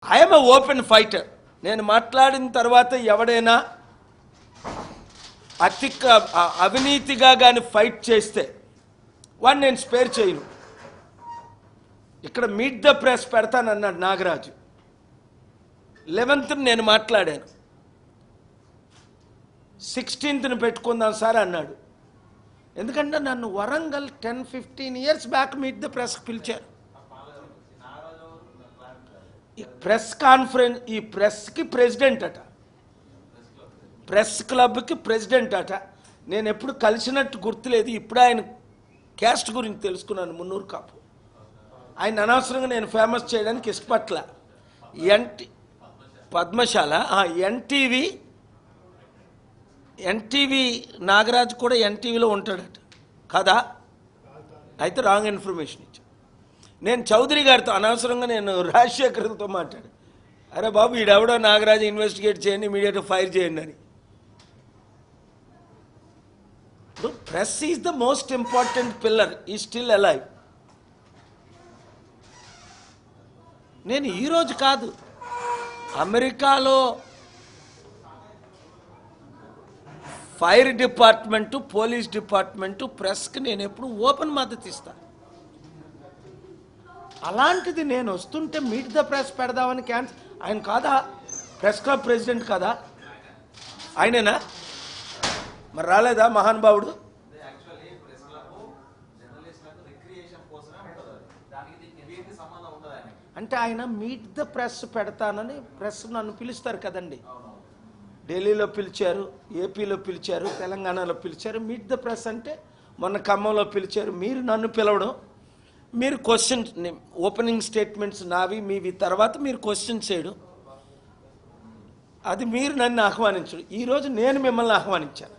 I'm a open fighter. నేను మాట్లాడిన తర్వాత ఎవడైనా అవినీతిగా కానీ ఫైట్ చేస్తే వాడిని నేను స్పేర్ చేయను. ఇక్కడ మీట్ ద ప్రెస్ పెడతానన్నాడు నాగరాజు. 11th నేను మాట్లాడాను, 16th పెట్టుకుందాం సార్ అన్నాడు. ఎందుకంటే నన్ను Warangal 10-15 years back meet the press పిలిచారు. ఈ ప్రెస్ కాన్ఫరెన్స్, ఈ ప్రెస్కి ప్రెసిడెంట్ అట, ప్రెస్ క్లబ్కి ప్రెసిడెంట్ అట. నేను ఎప్పుడు కలిసినట్టు గుర్తులేదు. ఇప్పుడు ఆయన క్యాస్ట్ గురించి తెలుసుకున్నాను, మున్నూరు కాపు. ఆయన అనవసరంగా నేను ఫేమస్ చేయడానికి ఇష్టపట్ల. పద్మశాల ఎన్టీవీ నాగరాజు కూడా ఎన్టీవీలో ఉంటాడట కదా. అయితే రాంగ్ ఇన్ఫర్మేషన్ ఇచ్చా. నేను చౌదరి గారితో అనవసరంగా నేను రాజశేఖర్తో మాట్లాడు, అరే బాబు ఈడెవడో నాగరాజు ఇన్వెస్టిగేట్ చేయండి, ఇమీడియట్గా ఫైర్ చేయండి అని. ఇప్పుడు press is the most important pillar, ఈ స్టిల్ అలైవ్. నేను ఈరోజు కాదు, అమెరికాలో ఫైర్ డిపార్ట్మెంటు, పోలీస్ డిపార్ట్మెంటు, ప్రెస్కి నేను ఎప్పుడు ఓపెన్ మద్దతు ఇస్తాను. అలాంటిది నేను వస్తుంటే మీట్ ద ప్రెస్ పెడదామని ఆయన కాదా ప్రెస్ క్లబ్ ప్రెసిడెంట్ కదా, ఆయనేనా మరి రాలేదా మహానుభావుడు? అంటే ఆయన మీట్ ద ప్రెస్ పెడతానని ప్రెస్ నన్ను పిలుస్తారు కదండి. ఢిల్లీలో పిలిచారు, ఏపీలో పిలిచారు, తెలంగాణలో పిలిచారు. మీట్ ద ప్రెస్ అంటే మొన్న ఖమ్మంలో పిలిచారు. మీరు నన్ను పిలవడం, మీరు క్వశ్చన్, ఓపెనింగ్ స్టేట్మెంట్స్ నావి మీవి, తర్వాత మీరు క్వశ్చన్ చేయడం, అది మీరు నన్ను ఆహ్వానించడం. ఈరోజు నేను మిమ్మల్ని ఆహ్వానించాను,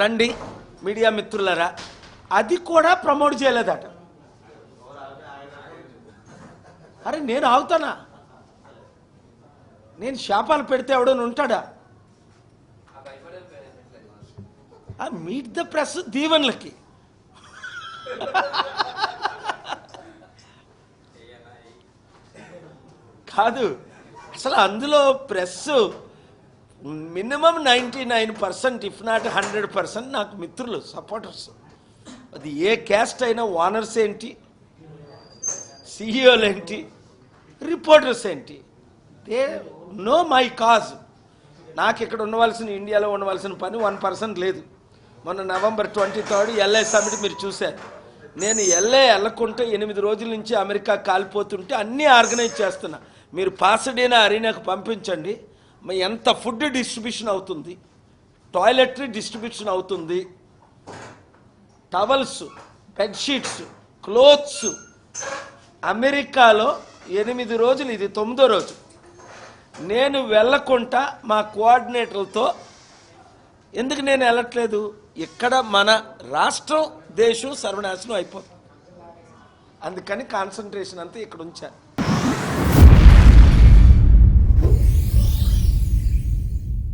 రండి మీడియా మిత్రులరా. అది కూడా ప్రమోట్ చేయలేదట. అరే నేను ఆగుతానా? నేను శాపాలు పెడితే ఎవడని ఉంటాడా? మీట్ ద ప్రెస్ దీవెనలకి కాదు. అసలు అందులో ప్రెస్ మినిమం 99%, ఇఫ్ నాట్ 100% నాకు మిత్రులు, సపోర్టర్స్. అది ఏ క్యాస్ట్ అయినా, ఓనర్స్ ఏంటి, సిఇఓలు ఏంటి, రిపోర్టర్స్ ఏంటి, దే నో మై కాజ్. నాకు ఇక్కడ ఉండవలసిన, ఇండియాలో ఉండవలసిన పని 1% లేదు. మొన్న November 23 LA సమిట్ మీరు చూశారు. నేను LA వెళ్ళకుంటే 8 రోజుల నుంచి అమెరికా కాలిపోతుంటే అన్నీ ఆర్గనైజ్ చేస్తున్నా. మీరు పాసడీనా అరీనాకు పంపించండి, ఎంత ఫుడ్ డిస్ట్రిబ్యూషన్ అవుతుంది, టాయిలెటరీ డిస్ట్రిబ్యూషన్ అవుతుంది, టవల్స్, బెడ్షీట్స్, క్లోత్స్. అమెరికాలో 8 రోజులు, ఇది 9వ రోజు. నేను వెళ్ళకుండా మా కోఆర్డినేటర్లతో, ఎందుకు నేను వెళ్ళట్లేదు, ఇక్కడ మన రాష్ట్రం, దేశం సర్వనాశనం అయిపోతుంది. అందుకని కాన్సన్ట్రేషన్ అంతా ఇక్కడ ఉంచాను.